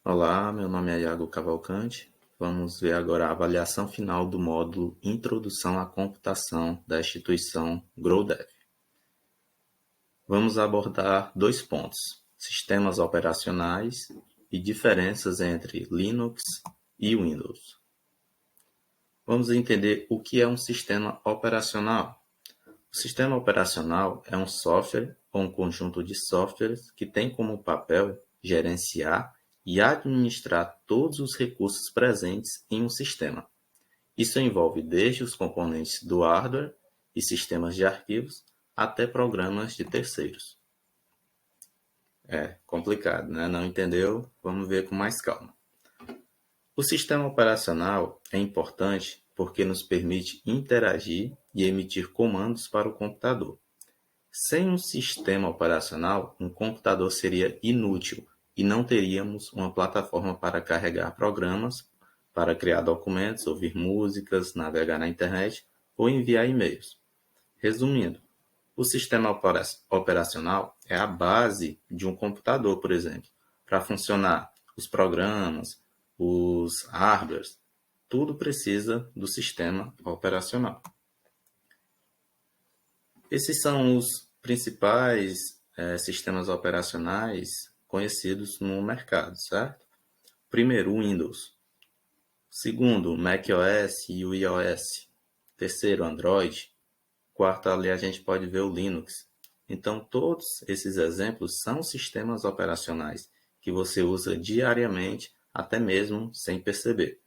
Olá, meu nome é Iago Cavalcante. Vamos ver agora a avaliação final do módulo Introdução à Computação da instituição GrowDev. Vamos abordar dois pontos: sistemas operacionais e diferenças entre Linux e Windows. Vamos entender o que é um sistema operacional. O sistema operacional é um software ou um conjunto de softwares que tem como papel gerenciar e administrar todos os recursos presentes em um sistema. Isso envolve desde os componentes do hardware e sistemas de arquivos até programas de terceiros. É complicado, né? Não entendeu? Vamos ver com mais calma. O sistema operacional é importante porque nos permite interagir e emitir comandos para o computador. Sem um sistema operacional, um computador seria inútil e não teríamos uma plataforma para carregar programas, para criar documentos, ouvir músicas, navegar na internet ou enviar e-mails. Resumindo, o sistema operacional é a base de um computador, por exemplo. Para funcionar os programas, os hardwares, tudo precisa do sistema operacional. Esses são os principais sistemas operacionais conhecidos no mercado, certo? Primeiro, o Windows. Segundo, o macOS e o iOS. Terceiro, Android. Quarto, ali a gente pode ver o Linux. Então, todos esses exemplos são sistemas operacionais que você usa diariamente, até mesmo sem perceber.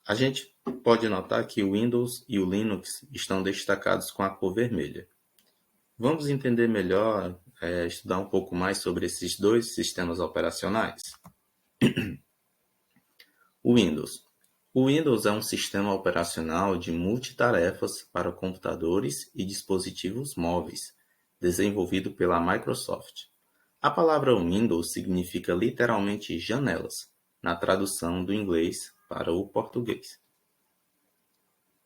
A gente pode notar que o Windows e o Linux estão destacados com a cor vermelha. Vamos entender melhor, estudar um pouco mais sobre esses dois sistemas operacionais? O Windows. O Windows é um sistema operacional de multitarefas para computadores e dispositivos móveis, desenvolvido pela Microsoft. A palavra Windows significa literalmente janelas, na tradução do inglês para o português.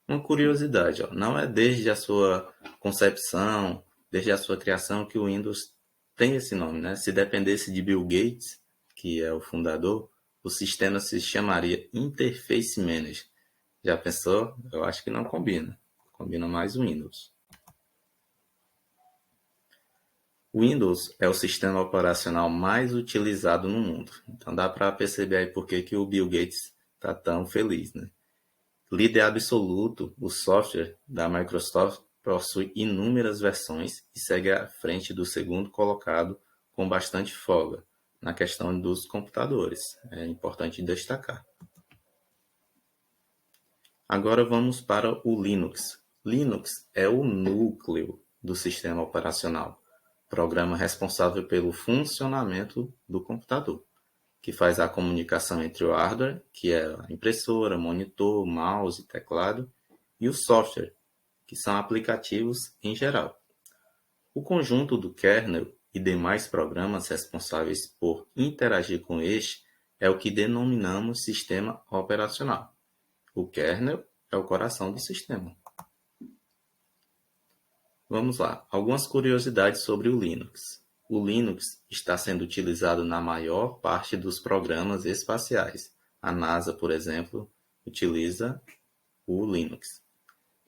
Uma curiosidade, não é desde a sua concepção, desde a sua criação que o Windows tem esse nome, né? Se dependesse de Bill Gates, que é o fundador, o sistema se chamaria Interface Manager. Já pensou? Eu acho que não combina. Combina mais o Windows. O Windows é o sistema operacional mais utilizado no mundo. Então dá para perceber aí por que o Bill Gates está tão feliz, né? Líder absoluto, o software da Microsoft possui inúmeras versões e segue à frente do segundo colocado com bastante folga na questão dos computadores. É importante destacar. Agora vamos para o Linux. Linux é o núcleo do sistema operacional, programa responsável pelo funcionamento do computador, que faz a comunicação entre o hardware, que é a impressora, monitor, mouse, teclado, e o software, que são aplicativos em geral. O conjunto do kernel e demais programas responsáveis por interagir com este é o que denominamos sistema operacional. O kernel é o coração do sistema. Vamos lá, algumas curiosidades sobre o Linux. O Linux está sendo utilizado na maior parte dos programas espaciais. A NASA, por exemplo, utiliza o Linux.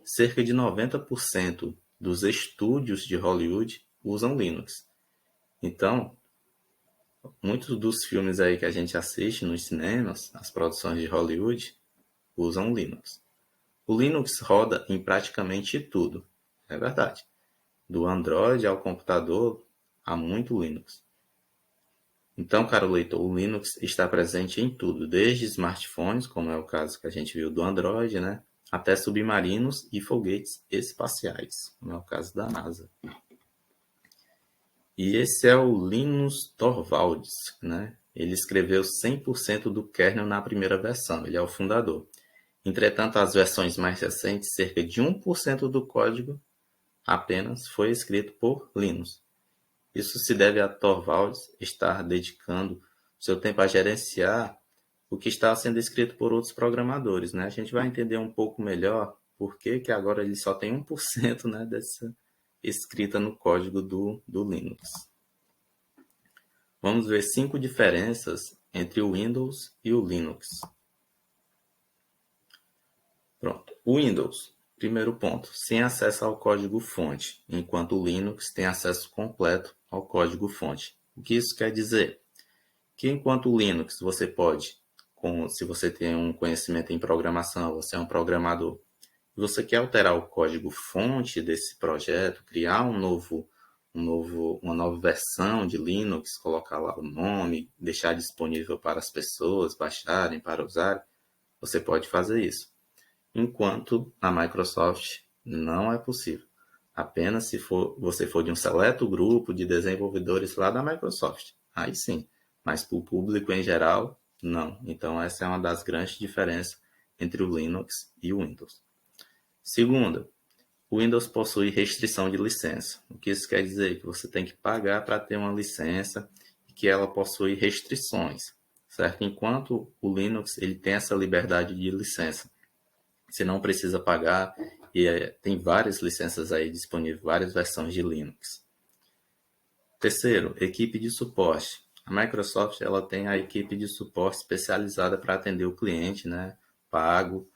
Cerca de 90% dos estúdios de Hollywood usam Linux. Então, muitos dos filmes aí que a gente assiste nos cinemas, as produções de Hollywood, usam Linux. O Linux roda em praticamente tudo, é verdade. Do Android ao computador, há muito Linux. Então, caro leitor, o Linux está presente em tudo, desde smartphones, como é o caso que a gente viu do Android, né, até submarinos e foguetes espaciais, como é o caso da NASA. E esse é o Linus Torvalds, né? Ele escreveu 100% do kernel na primeira versão, ele é o fundador. Entretanto, as versões mais recentes, cerca de 1% do código apenas foi escrito por Linus. Isso se deve a Torvalds estar dedicando seu tempo a gerenciar o que está sendo escrito por outros programadores, né? A gente vai entender um pouco melhor por que agora ele só tem 1%, né, dessa escrita no código do Linux. Vamos ver 5 diferenças entre o Windows e o Linux. Pronto. O Windows, primeiro ponto, sem acesso ao código-fonte, enquanto o Linux tem acesso completo ao código-fonte. O que isso quer dizer? Que enquanto o Linux você pode, se você tem um conhecimento em programação, você é um programador, você quer alterar o código-fonte desse projeto, criar uma nova versão de Linux, colocar lá o nome, deixar disponível para as pessoas baixarem, para usar, você pode fazer isso. Enquanto na Microsoft não é possível. Apenas se você for de um seleto grupo de desenvolvedores lá da Microsoft. Aí sim. Mas para o público em geral, não. Então essa é uma das grandes diferenças entre o Linux e o Windows. Segunda, o Windows possui restrição de licença. O que isso quer dizer? Que você tem que pagar para ter uma licença e que ela possui restrições, certo? Enquanto o Linux ele tem essa liberdade de licença. Você não precisa pagar e tem várias licenças aí disponíveis, várias versões de Linux. Terceiro, equipe de suporte. A Microsoft ela tem a equipe de suporte especializada para atender o cliente, né, pago,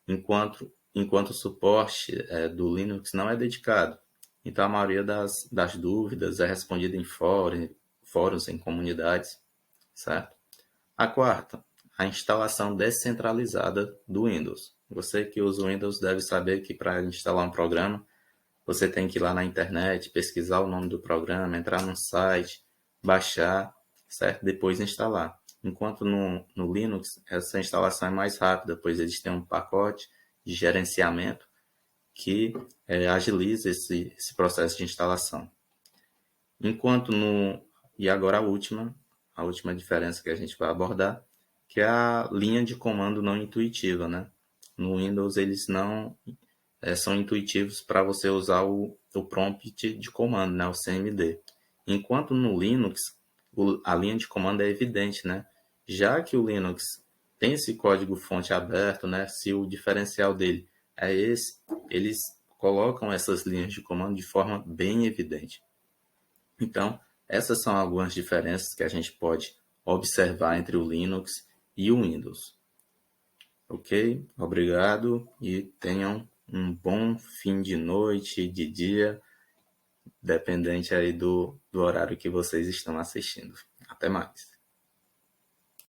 enquanto o suporte do Linux não é dedicado. Então a maioria das dúvidas é respondida em fóruns, em comunidades, certo? A quarta, a instalação descentralizada do Windows. Você que usa o Windows deve saber que para instalar um programa, você tem que ir lá na internet, pesquisar o nome do programa, entrar no site, baixar, certo? Depois instalar. Enquanto no Linux, essa instalação é mais rápida, pois eles têm um pacote de gerenciamento que agiliza esse processo de instalação. Enquanto e agora a última diferença que a gente vai abordar, que é a linha de comando não intuitiva, né? No Windows eles não são intuitivos para você usar o prompt de comando, né? O CMD. Enquanto no Linux a linha de comando é evidente, né? Já que o Linux tem esse código-fonte aberto, né? Se o diferencial dele é esse, eles colocam essas linhas de comando de forma bem evidente. Então, essas são algumas diferenças que a gente pode observar entre o Linux e o Windows. Ok? Obrigado e tenham um bom fim de noite, de dia, dependente aí do horário que vocês estão assistindo. Até mais.